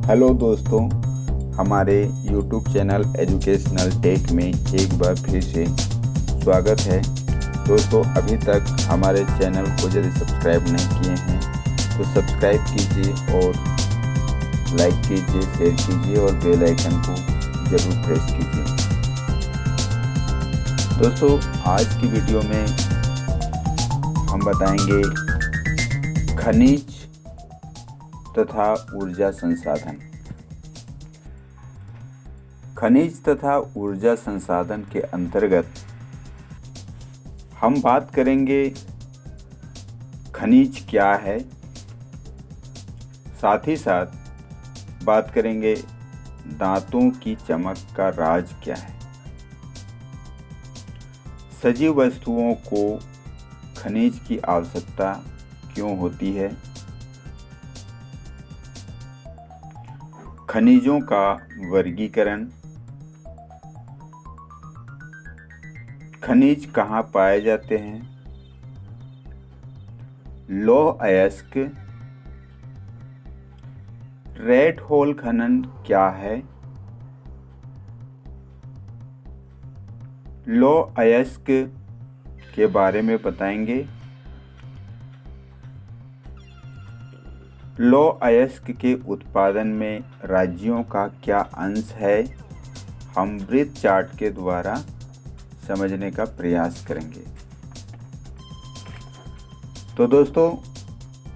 Hello दोस्तों, हमारे YouTube channel educational take में एक बार फिर से स्वागत है। दोस्तों, अभी तक हमारे चैनल को यदि सब्सक्राइब नहीं किए हैं तो सब्सक्राइब कीजिए और लाइक कीजिए, शेयर कीजिए और बेल आइकन को ज़रूर प्रेस कीजिए। दोस्तों, आज की वीडियो में हम बताएंगे खनिज तथा ऊर्जा संसाधन। खनिज तथा ऊर्जा संसाधन के अंतर्गत हम बात करेंगे खनिज क्या है, साथ ही साथ बात करेंगे दांतों की चमक का राज क्या है। सजीव वस्तुओं को खनिज की आवश्यकता क्यों होती है, खनिजों का वर्गीकरण, खनिज कहाँ पाए जाते हैं, लौह अयस्क, रेड होल खनन क्या है, लौह अयस्क के बारे में बताएंगे। लौह अयस्क के उत्पादन में राज्यों का क्या अंश है, हम वृत्त चार्ट के द्वारा समझने का प्रयास करेंगे। तो दोस्तों,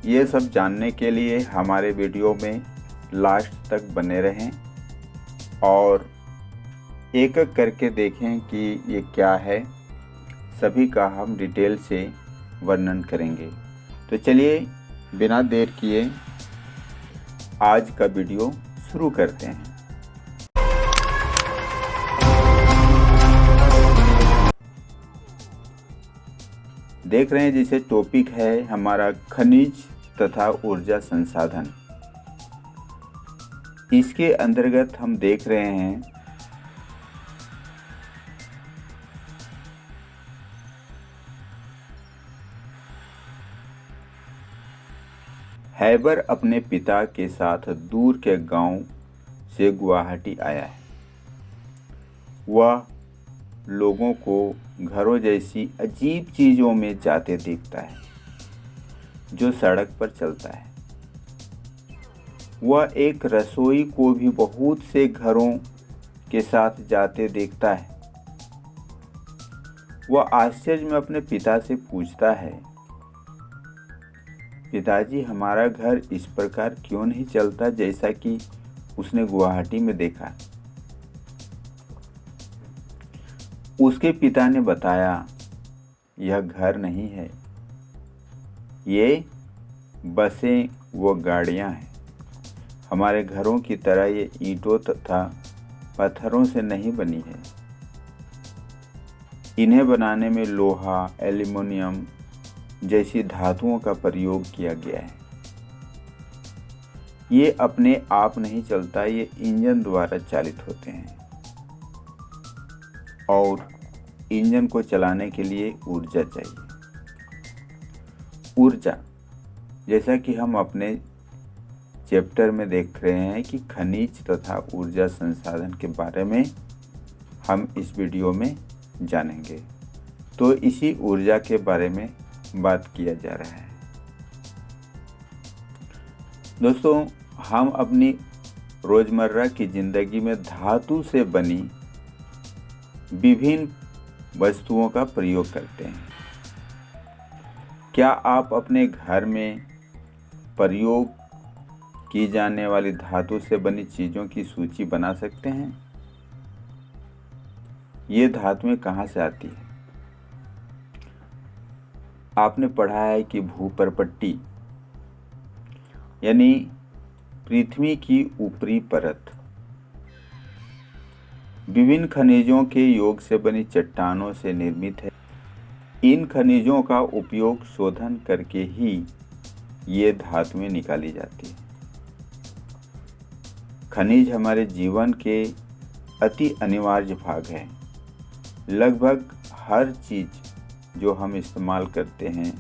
ये सब जानने के लिए हमारे वीडियो में लास्ट तक बने रहें और एक एक करके देखें कि ये क्या है। सभी का हम डिटेल से वर्णन करेंगे। तो चलिए बिना देर किए आज का वीडियो शुरू करते हैं। देख रहे हैं जिसे टॉपिक है हमारा खनिज तथा ऊर्जा संसाधन। इसके अंतर्गत हम देख रहे हैं हैबर अपने पिता के साथ दूर के गांव से गुवाहाटी आया है। वह लोगों को घरों जैसी अजीब चीज़ों में जाते देखता है जो सड़क पर चलता है। वह एक रसोई को भी बहुत से घरों के साथ जाते देखता है। वह आश्चर्य में अपने पिता से पूछता है, पिताजी, हमारा घर इस प्रकार क्यों नहीं चलता जैसा कि उसने गुवाहाटी में देखा। उसके पिता ने बताया, यह घर नहीं है, ये बसें व गाड़ियां हैं। हमारे घरों की तरह ये ईंटों तथा पत्थरों से नहीं बनी है। इन्हें बनाने में लोहा, एल्युमिनियम जैसी धातुओं का प्रयोग किया गया है। ये अपने आप नहीं चलता, ये इंजन द्वारा चालित होते हैं और इंजन को चलाने के लिए ऊर्जा चाहिए। ऊर्जा, जैसा कि हम अपने चैप्टर में देख रहे हैं कि खनिज तथा ऊर्जा संसाधन के बारे में हम इस वीडियो में जानेंगे। तो इसी ऊर्जा के बारे में बात किया जा रहा है। दोस्तों, हम अपनी रोजमर्रा की जिंदगी में धातु से बनी विभिन्न वस्तुओं का प्रयोग करते हैं। क्या आप अपने घर में प्रयोग की जाने वाली धातु से बनी चीजों की सूची बना सकते हैं? ये धातुएं कहाँ से आती है? आपने पढ़ा है कि भूपर्पट्टी यानी पृथ्वी की ऊपरी परत विभिन्न खनिजों के योग से बनी चट्टानों से निर्मित है। इन खनिजों का उपयोग शोधन करके ही ये धातुएं निकाली जाती हैं। खनिज हमारे जीवन के अति अनिवार्य भाग हैं। लगभग हर चीज जो हम इस्तेमाल करते हैं,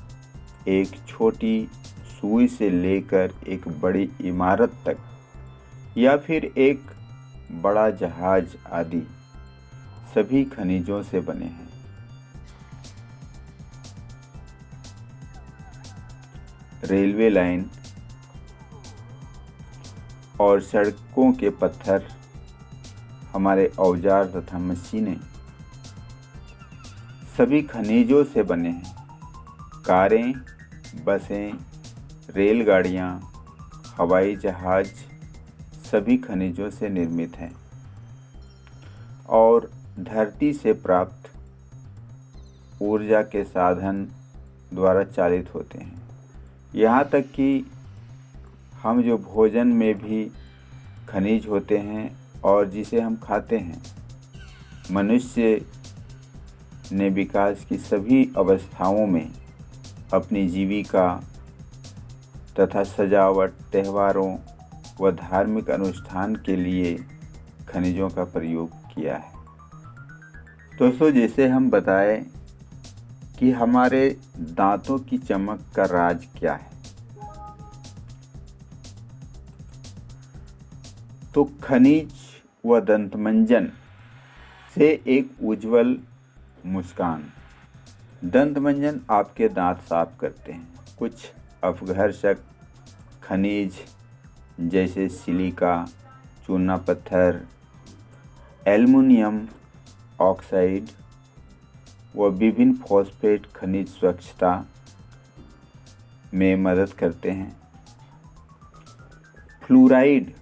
एक छोटी सुई से लेकर एक बड़ी इमारत तक, या फिर एक बड़ा जहाज आदि सभी खनिजों से बने हैं। रेलवे लाइन और सड़कों के पत्थर, हमारे औजार तथा मशीनें सभी खनिजों से बने हैं। कारें, बसें, रेलगाड़ियाँ, हवाई जहाज सभी खनिजों से निर्मित हैं और धरती से प्राप्त ऊर्जा के साधन द्वारा चालित होते हैं। यहाँ तक कि हम जो भोजन में भी खनिज होते हैं और जिसे हम खाते हैं, मनुष्य ने विकास की सभी अवस्थाओं में अपनी जीविका तथा सजावट, त्योहारों व धार्मिक अनुष्ठान के लिए खनिजों का प्रयोग किया है। दोस्तों, जैसे हम बताएं कि हमारे दांतों की चमक का राज क्या है, तो खनिज व दंतमंजन से एक उज्जवल मुस्कान। दंतमंजन आपके दांत साफ करते हैं। कुछ अपघर्षक खनिज जैसे सिलिका, चूना पत्थर, एल्युमिनियम ऑक्साइड व विभिन्न फॉस्फेट खनिज स्वच्छता में मदद करते हैं। फ्लूराइड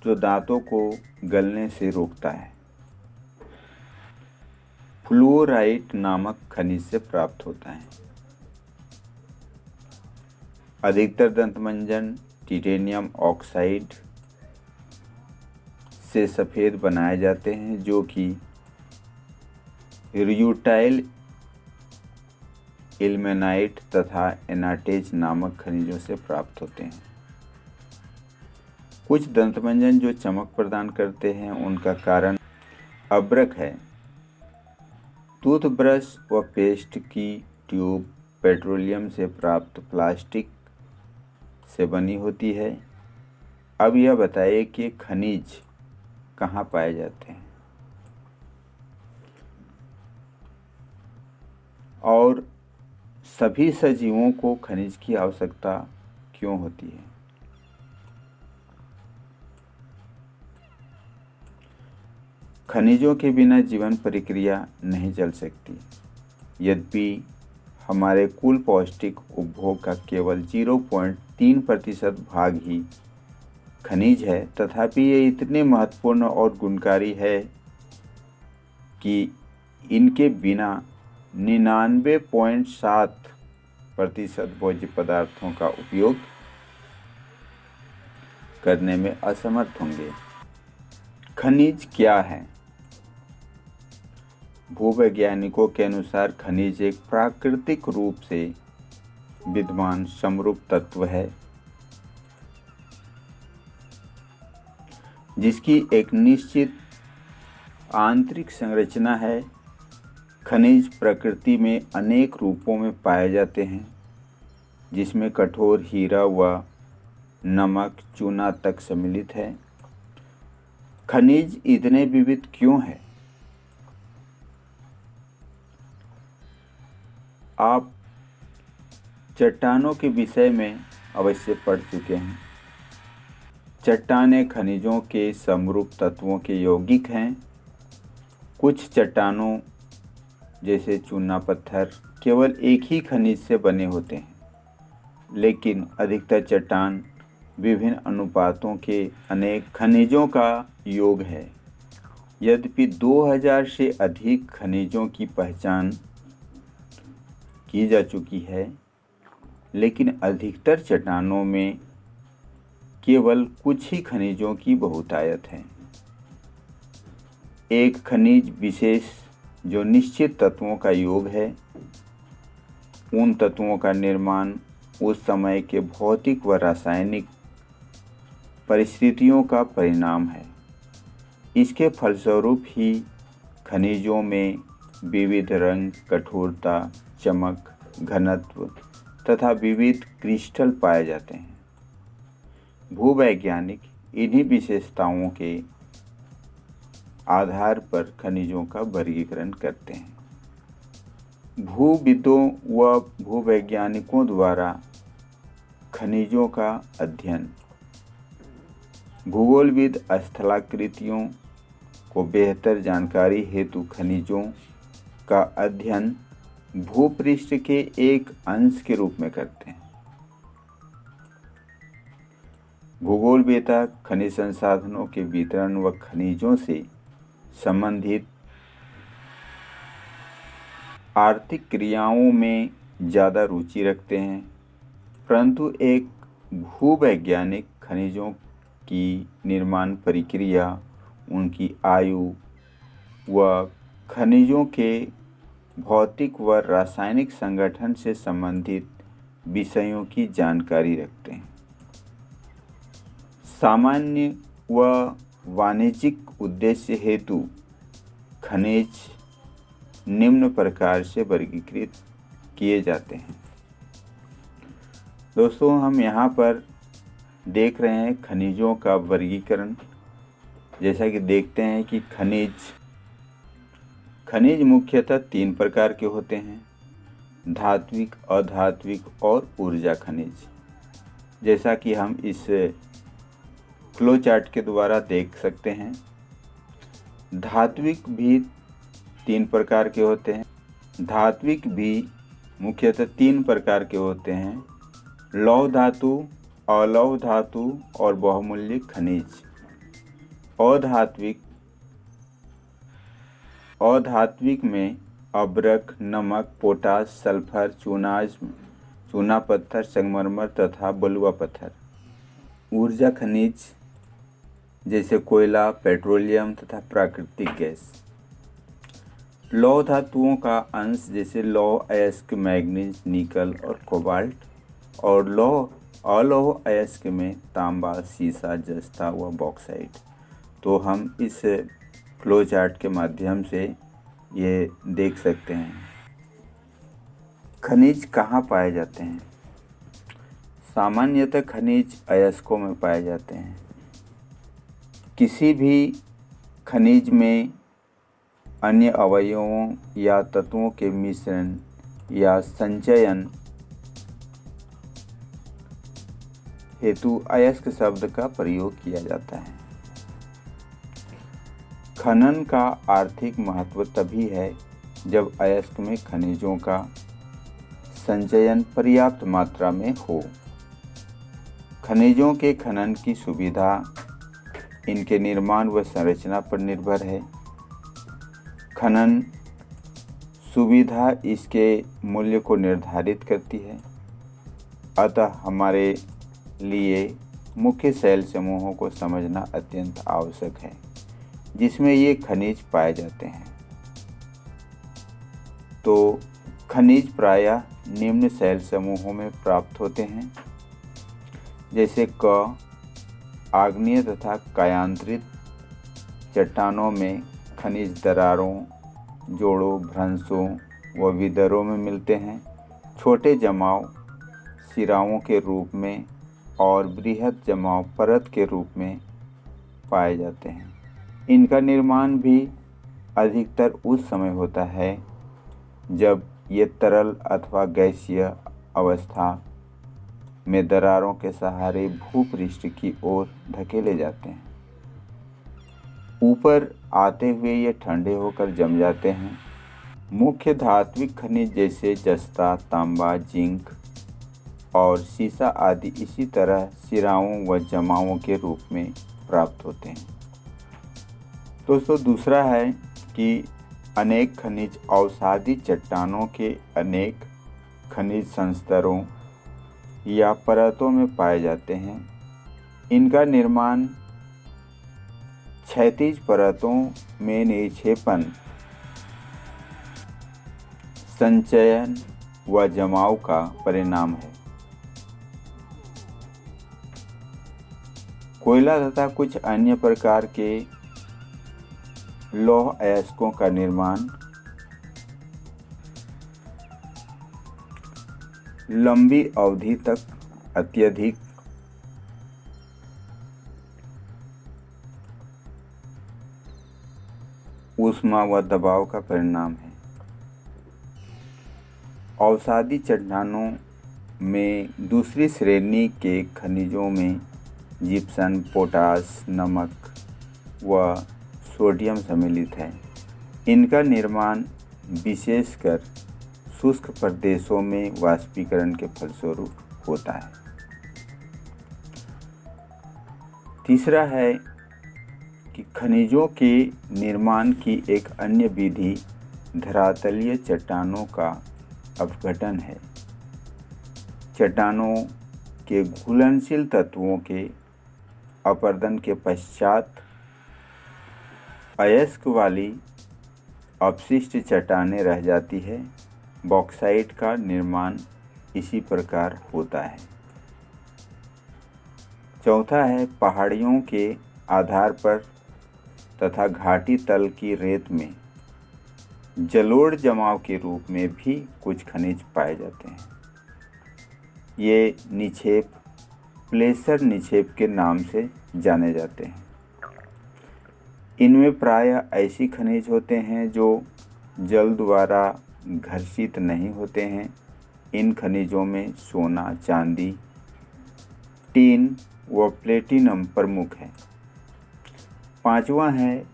जो दांतों को गलने से रोकता है, फ्लोराइड नामक खनिज से प्राप्त होता है। अधिकतर दंतमंजन टाइटेनियम ऑक्साइड से सफ़ेद बनाए जाते हैं, जो कि रूटाइल, इल्मेनाइट तथा एनाटेज नामक खनिजों से प्राप्त होते हैं। कुछ दंतमंजन जो चमक प्रदान करते हैं, उनका कारण अब्रक है। टूथब्रश व पेस्ट की ट्यूब पेट्रोलियम से प्राप्त प्लास्टिक से बनी होती है। अब यह बताइए कि खनिज कहाँ पाए जाते हैं और सभी सजीवों को खनिज की आवश्यकता क्यों होती है। खनिजों के बिना जीवन प्रक्रिया नहीं चल सकती। यद्यपि हमारे कुल पौष्टिक उपभोग का केवल 0.3% भाग ही खनिज है, तथापि ये इतने महत्वपूर्ण और गुणकारी है कि इनके बिना 99.7% भोज्य पदार्थों का उपयोग करने में असमर्थ होंगे। खनिज क्या है? भूवैज्ञानिकों के अनुसार खनिज एक प्राकृतिक रूप से विद्यमान समरूप तत्व है, जिसकी एक निश्चित आंतरिक संरचना है। खनिज प्रकृति में अनेक रूपों में पाए जाते हैं, जिसमें कठोर हीरा व नमक, चूना तक सम्मिलित है। खनिज इतने विविध क्यों हैं? आप चट्टानों के विषय में अवश्य पढ़ चुके हैं। चट्टानें खनिजों के समरूप तत्वों के यौगिक हैं। कुछ चट्टानों जैसे चूना पत्थर केवल एक ही खनिज से बने होते हैं, लेकिन अधिकतर चट्टान विभिन्न अनुपातों के अनेक खनिजों का योग है। यद्यपि 2000 से अधिक खनिजों की पहचान की जा चुकी है, लेकिन अधिकतर चट्टानों में केवल कुछ ही खनिजों की बहुतायत है। एक खनिज विशेष जो निश्चित तत्वों का योग है, उन तत्वों का निर्माण उस समय के भौतिक व रासायनिक परिस्थितियों का परिणाम है। इसके फलस्वरूप ही खनिजों में विविध रंग, कठोरता, चमक, घनत्व तथा विविध क्रिस्टल पाए जाते हैं। भूवैज्ञानिक इन्हीं विशेषताओं के आधार पर खनिजों का वर्गीकरण करते हैं। भूविदों व भूवैज्ञानिकों द्वारा खनिजों का अध्ययन। भूगोलविद स्थलाकृतियों को बेहतर जानकारी हेतु खनिजों का अध्ययन भूपृष्ठ के एक अंश के रूप में करते हैं। भूगोलवेत्ता खनिज संसाधनों के वितरण व खनिजों से संबंधित आर्थिक क्रियाओं में ज़्यादा रुचि रखते हैं, परंतु एक भूवैज्ञानिक खनिजों की निर्माण प्रक्रिया, उनकी आयु व खनिजों के भौतिक व रासायनिक संगठन से संबंधित विषयों की जानकारी रखते हैं। सामान्य व वाणिज्यिक उद्देश्य हेतु खनिज निम्न प्रकार से वर्गीकृत किए जाते हैं। दोस्तों, हम यहाँ पर देख रहे हैं खनिजों का वर्गीकरण। जैसा कि देखते हैं कि खनिज मुख्यतः 3 प्रकार के होते हैं: धात्विक, अधात्विक और ऊर्जा खनिज। जैसा कि हम इस फ्लो चार्ट के द्वारा देख सकते हैं, धात्विक भी 3 प्रकार के होते हैं। धात्विक भी मुख्यतः 3 प्रकार के होते हैं: लौह धातु, अलौह धातु और बहुमूल्य खनिज। अधात्विक में अभ्रक, नमक, पोटाश, सल्फर, चूना पत्थर, संगमरमर तथा बलुआ पत्थर। ऊर्जा खनिज जैसे कोयला, पेट्रोलियम तथा प्राकृतिक गैस। लौह धातुओं का अंश जैसे लौह अयस्क, मैग्नीज, निकल और कोबाल्ट, और अलौह अयस्क में तांबा, सीसा, जस्ता व बॉक्साइट। तो हम इस फ्लो चार्ट के माध्यम से ये देख सकते हैं। खनिज कहाँ पाए जाते हैं? सामान्यतः खनिज अयस्कों में पाए जाते हैं। किसी भी खनिज में अन्य अवयवों या तत्वों के मिश्रण या संचयन हेतु अयस्क शब्द का प्रयोग किया जाता है। खनन का आर्थिक महत्व तभी है जब अयस्क में खनिजों का संचयन पर्याप्त मात्रा में हो। खनिजों के खनन की सुविधा इनके निर्माण व संरचना पर निर्भर है। खनन सुविधा इसके मूल्य को निर्धारित करती है। अतः हमारे लिए मुख्य शैल समूहों को समझना अत्यंत आवश्यक है जिसमें ये खनिज पाए जाते हैं। तो खनिज प्रायः निम्न शैल समूहों में प्राप्त होते हैं, जैसे क आग्नेय तथा कायांतरित चट्टानों में खनिज दरारों, जोड़ों, भ्रंशों व विदरों में मिलते हैं। छोटे जमाव सिराओं के रूप में और बृहद जमाव परत के रूप में पाए जाते हैं। इनका निर्माण भी अधिकतर उस समय होता है जब ये तरल अथवा गैसीय अवस्था में दरारों के सहारे भूपृष्ठ की ओर धकेले जाते हैं। ऊपर आते हुए ये ठंडे होकर जम जाते हैं। मुख्य धात्विक खनिज जैसे जस्ता, तांबा, जिंक और सीसा आदि इसी तरह सिराओं व जमावों के रूप में प्राप्त होते हैं। दोस्तों, दूसरा है कि अनेक खनिज अवसादी चट्टानों के अनेक खनिज संस्तरों या परतों में पाए जाते हैं। इनका निर्माण क्षैतिज परतों में निक्षेपण, संचयन व जमाव का परिणाम है। कोयला तथा कुछ अन्य प्रकार के लौह अयस्कों का निर्माण लंबी अवधि तक अत्यधिक ऊष्मा व दबाव का परिणाम है। अवसादी चट्टानों में दूसरी श्रेणी के खनिजों में जिप्सम, पोटाश, नमक व सोडियम सम्मिलित है। इनका निर्माण विशेषकर शुष्क प्रदेशों में वाष्पीकरण के फलस्वरूप होता है। तीसरा है कि खनिजों के निर्माण की एक अन्य विधि धरातलीय चट्टानों का अपघटन है। चट्टानों के घुलनशील तत्वों के अपरदन के पश्चात अयस्क वाली अपशिष्ट चट्टानें रह जाती है। बॉक्साइट का निर्माण इसी प्रकार होता है। चौथा है पहाड़ियों के आधार पर तथा घाटी तल की रेत में जलोढ़ जमाव के रूप में भी कुछ खनिज पाए जाते हैं। ये निक्षेप प्लेसर निक्षेप के नाम से जाने जाते हैं। इनमें प्रायः ऐसी खनिज होते हैं जो जल द्वारा घर्षित नहीं होते हैं। इन खनिजों में सोना, चांदी, टीन व प्लेटिनम प्रमुख है। पांचवा है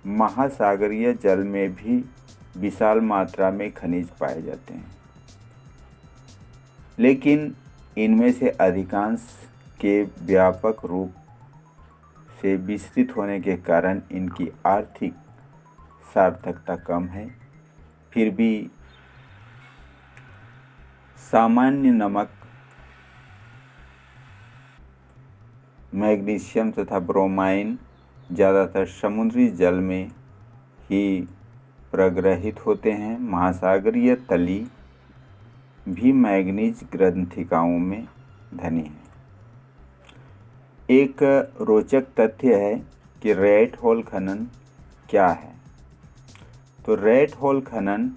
महासागरीय जल में भी विशाल मात्रा में खनिज पाए जाते हैं, लेकिन इनमें से अधिकांश के व्यापक रूप से विस्तृत होने के कारण इनकी आर्थिक सार्थकता कम है। फिर भी सामान्य नमक, मैग्नीशियम तथा ब्रोमाइन ज़्यादातर समुद्री जल में ही प्रग्रहित होते हैं। महासागरीय तली भी मैग्नीज ग्रंथिकाओं में धनी है। एक रोचक तथ्य है कि रैट होल खनन क्या है। तो रैट होल खनन,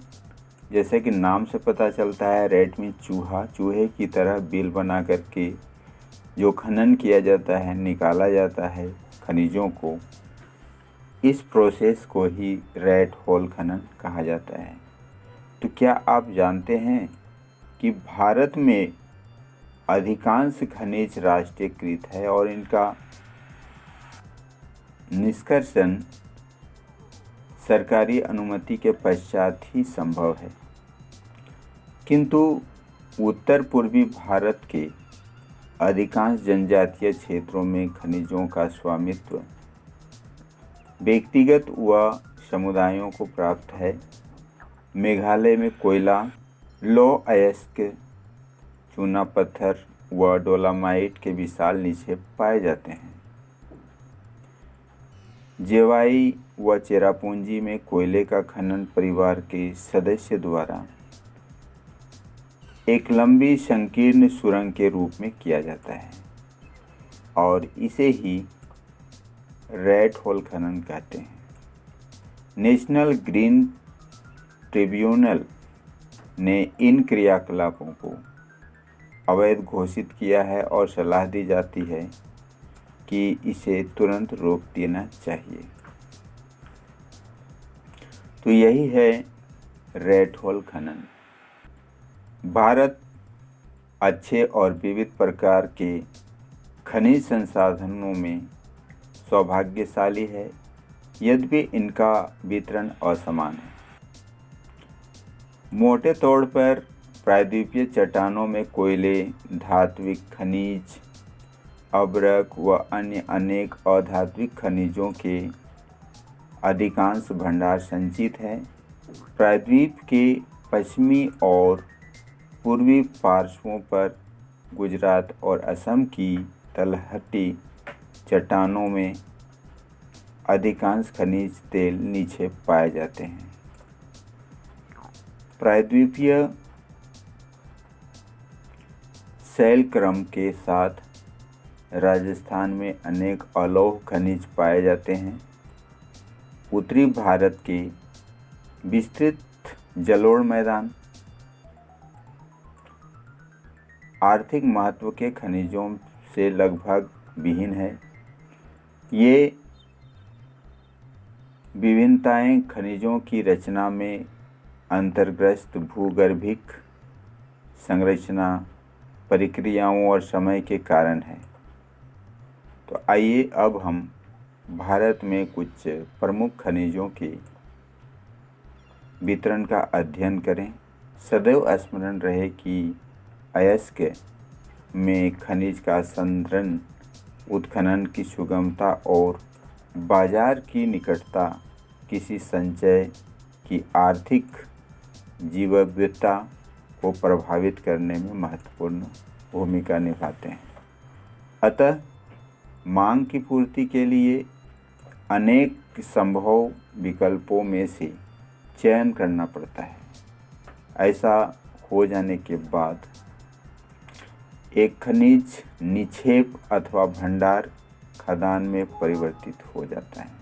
जैसे कि नाम से पता चलता है, रैट में चूहे की तरह बिल बना करके जो खनन किया जाता है, निकाला जाता है खनिजों को, इस प्रोसेस को ही रैट होल खनन कहा जाता है। तो क्या आप जानते हैं कि भारत में अधिकांश खनिज राष्ट्रीयकृत है और इनका निष्कर्षण सरकारी अनुमति के पश्चात ही संभव है। किंतु उत्तर पूर्वी भारत के अधिकांश जनजातीय क्षेत्रों में खनिजों का स्वामित्व व्यक्तिगत व समुदायों को प्राप्त है। मेघालय में कोयला, लौह अयस्क, चूना पत्थर व डोलामाइट के विशाल निक्षेप पाए जाते हैं। जेवाई व चेरापूंजी में कोयले का खनन परिवार के सदस्य द्वारा एक लंबी संकीर्ण सुरंग के रूप में किया जाता है और इसे ही रैट होल खनन कहते हैं। नेशनल ग्रीन ट्रिब्यूनल ने इन क्रियाकलापों को अवैध घोषित किया है और सलाह दी जाती है कि इसे तुरंत रोक देना चाहिए। तो यही है रैट होल खनन। भारत अच्छे और विविध प्रकार के खनिज संसाधनों में सौभाग्यशाली है, यद्यपि इनका वितरण असमान है। मोटे तौर पर प्रायद्वीपीय चट्टानों में कोयले, धात्विक खनिज, अभ्रक व अन्य अनेक अधात्विक खनिजों के अधिकांश भंडार संचित हैं। प्रायद्वीप के पश्चिमी और पूर्वी पार्श्वों पर गुजरात और असम की तलहटी चट्टानों में अधिकांश खनिज तेल निक्षेप पाए जाते हैं। प्रायद्वीपीय शैल क्रम के साथ राजस्थान में अनेक अलौह खनिज पाए जाते हैं। उत्तरी भारत के विस्तृत जलोढ़ मैदान आर्थिक महत्व के खनिजों से लगभग विहीन है। ये विभिन्नताएं खनिजों की रचना में अंतर्ग्रस्त भूगर्भिक संरचना, प्रक्रियाओं और समय के कारण है। तो आइए अब हम भारत में कुछ प्रमुख खनिजों के वितरण का अध्ययन करें। सदैव स्मरण रहे कि अयस्क में खनिज का संरक्षण, उत्खनन की सुगमता और बाजार की निकटता किसी संचय की आर्थिक जीवव्यता को प्रभावित करने में महत्वपूर्ण भूमिका निभाते हैं। अतः मांग की पूर्ति के लिए अनेक संभव विकल्पों में से चयन करना पड़ता है। ऐसा हो जाने के बाद एक खनिज निक्षेप अथवा भंडार खदान में परिवर्तित हो जाता है।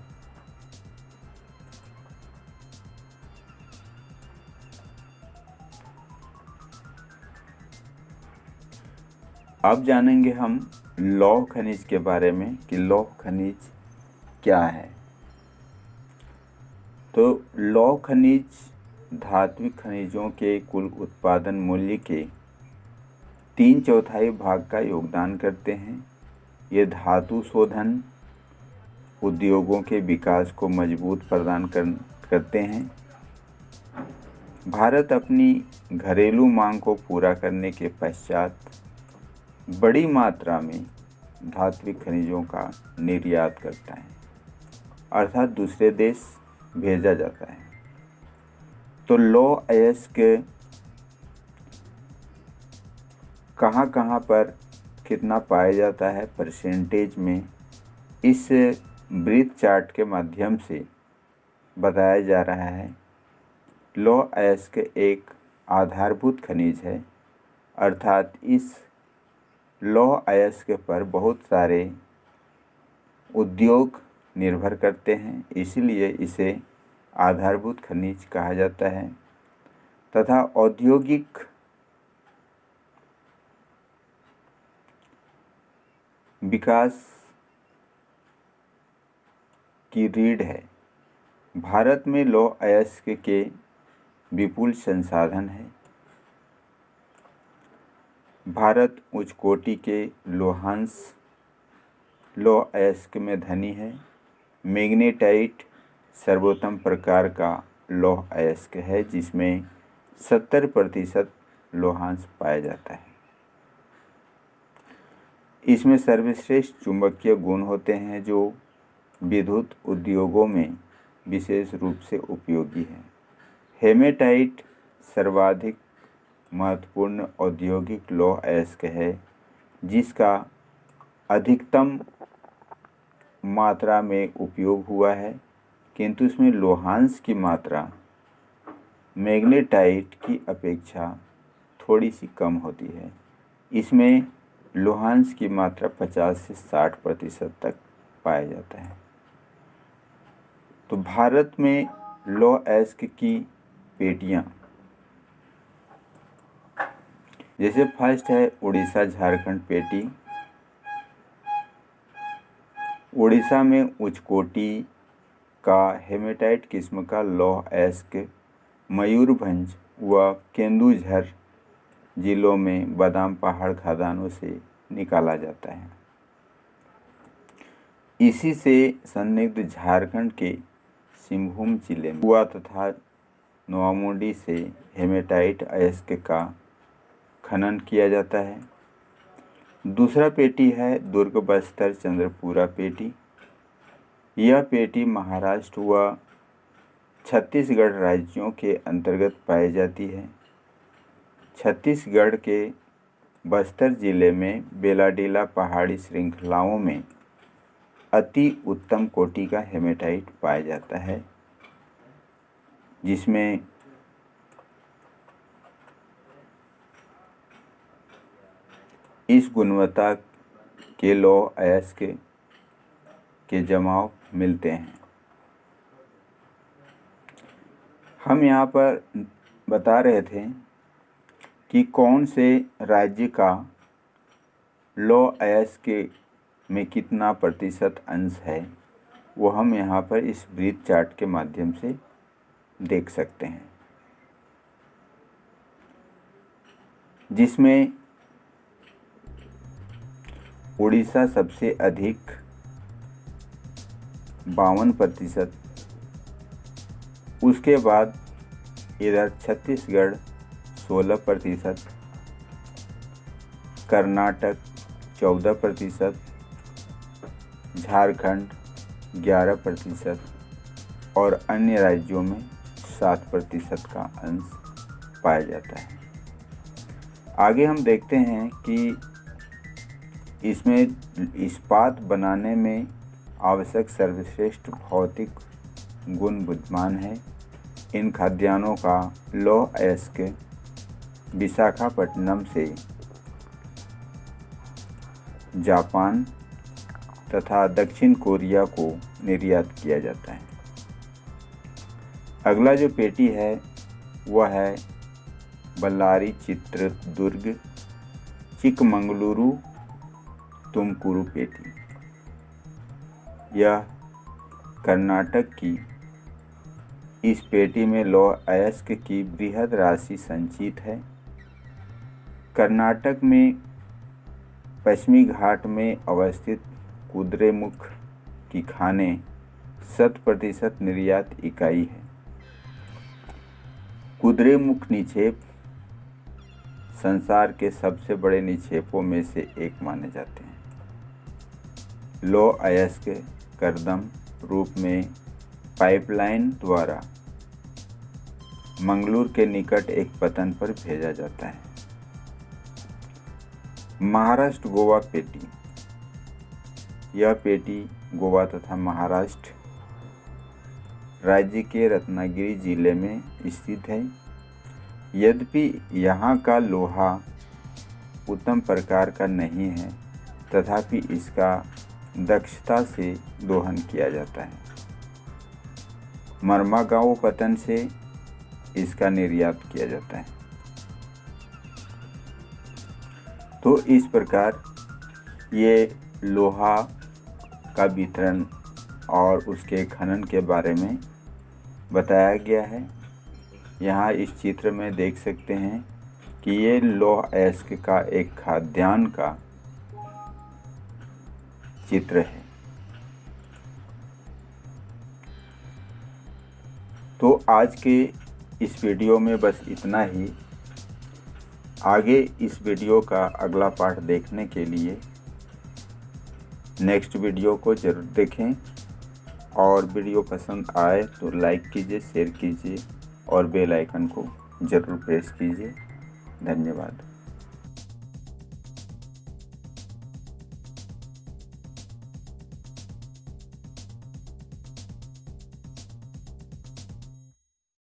अब जानेंगे हम लौह खनिज के बारे में कि लौह खनिज क्या है। तो लौह खनिज धात्विक खनिजों के कुल उत्पादन मूल्य के 3/4 भाग का योगदान करते हैं। ये धातु शोधन उद्योगों के विकास को मजबूत प्रदान करते हैं। भारत अपनी घरेलू मांग को पूरा करने के पश्चात बड़ी मात्रा में धात्विक खनिजों का निर्यात करता है, अर्थात दूसरे देश भेजा जाता है। तो लौह अयस्क कहाँ कहाँ पर कितना पाया जाता है परसेंटेज में, इस वृत्त चार्ट के माध्यम से बताया जा रहा है। लौह अयस्क एक आधारभूत खनिज है, अर्थात इस लौह अयस्क पर बहुत सारे उद्योग निर्भर करते हैं, इसलिए इसे आधारभूत खनिज कहा जाता है। तथा औद्योगिक विकास की रीढ़ है। भारत में लौह अयस्क के विपुल संसाधन है। भारत उच्च कोटि के लौह अयस्क में धनी है। मैग्नेटाइट सर्वोत्तम प्रकार का लौह अयस्क है, जिसमें 70% लोहांश पाया जाता है। इसमें सर्वश्रेष्ठ चुंबकीय गुण होते हैं, जो विद्युत उद्योगों में विशेष रूप से उपयोगी है। हेमेटाइट सर्वाधिक महत्वपूर्ण औद्योगिक लौह अयस्क है, जिसका अधिकतम मात्रा में उपयोग हुआ है, किंतु इसमें लोहांश की मात्रा मैग्नेटाइट की अपेक्षा थोड़ी सी कम होती है। इसमें लोहांश की मात्रा 50 से 60% तक पाया जाता है। तो भारत में लौह अयस्क की पेटियां, जैसे फर्स्ट है उड़ीसा झारखंड पेटी। उड़ीसा में उच्च कोटि का हेमेटाइट किस्म का लौह अयस्क मयूरभंज व केंदुझर जिलों में बादाम पहाड़ खदानों से निकाला जाता है। इसी से संदिग्ध झारखंड के सिंहभूम जिले में हुआ तथा नोआमुंडी से हेमेटाइट अयस्क का खनन किया जाता है। दूसरा पेटी है दुर्ग बस्तर चंद्रपुरा पेटी। यह पेटी महाराष्ट्र व छत्तीसगढ़ राज्यों के अंतर्गत पाई जाती है। छत्तीसगढ़ के बस्तर जिले में बेलाडीला पहाड़ी श्रृंखलाओं में अति उत्तम कोटि का हेमेटाइट पाया जाता है, जिसमें इस गुणवत्ता के लौह अयस्क के जमाव मिलते हैं। हम यहाँ पर बता रहे थे कि कौन से राज्य का लौह अयस्क में कितना प्रतिशत अंश है। वो हम यहाँ पर इस ब्रीथ चार्ट के माध्यम से देख सकते हैं, जिसमें उड़ीसा सबसे अधिक 52%, उसके बाद इधर छत्तीसगढ़ 16%, कर्नाटक 14%, झारखंड 11% और अन्य राज्यों में 7% का अंश पाया जाता है। आगे हम देखते हैं कि इसमें इस्पात बनाने में आवश्यक सर्वश्रेष्ठ भौतिक गुण विद्यमान है। इन खाद्यान्नों का लौह अयस्क विशाखापट्टनम से जापान तथा दक्षिण कोरिया को निर्यात किया जाता है। अगला जो पेटी है वह है बल्लारी चित्रदुर्ग चिकमंगलुरु तुमकुरु पेटी। यह कर्नाटक की इस पेटी में लौह अयस्क की बृहद राशि संचित है। कर्नाटक में पश्चिमी घाट में अवस्थित कुद्रेमुख की खानें 100% निर्यात इकाई है। कुद्रेमुख निक्षेप संसार के सबसे बड़े निक्षेपों में से एक माने जाते हैं। लौह अयस्क करदम रूप में पाइपलाइन द्वारा मंगलूर के निकट एक पतन पर भेजा जाता है। महाराष्ट्र गोवा पेटी। यह पेटी गोवा तथा महाराष्ट्र राज्य के रत्नागिरी जिले में स्थित है। यद्यपि यहाँ का लोहा उत्तम प्रकार का नहीं है, तथापि इसका दक्षता से दोहन किया जाता है। मर्मागांव पतन से इसका निर्यात किया जाता है। तो इस प्रकार ये लोहा का वितरण और उसके खनन के बारे में बताया गया है। यहाँ इस चित्र में देख सकते हैं कि ये लौह अयस्क का एक खाद्यान्न का चित्र है। तो आज के इस वीडियो में बस इतना ही। आगे इस वीडियो का अगला पार्ट देखने के लिए नेक्स्ट वीडियो को ज़रूर देखें, और वीडियो पसंद आए तो लाइक कीजिए, शेयर कीजिए और बेल आइकन को ज़रूर प्रेस कीजिए। धन्यवाद।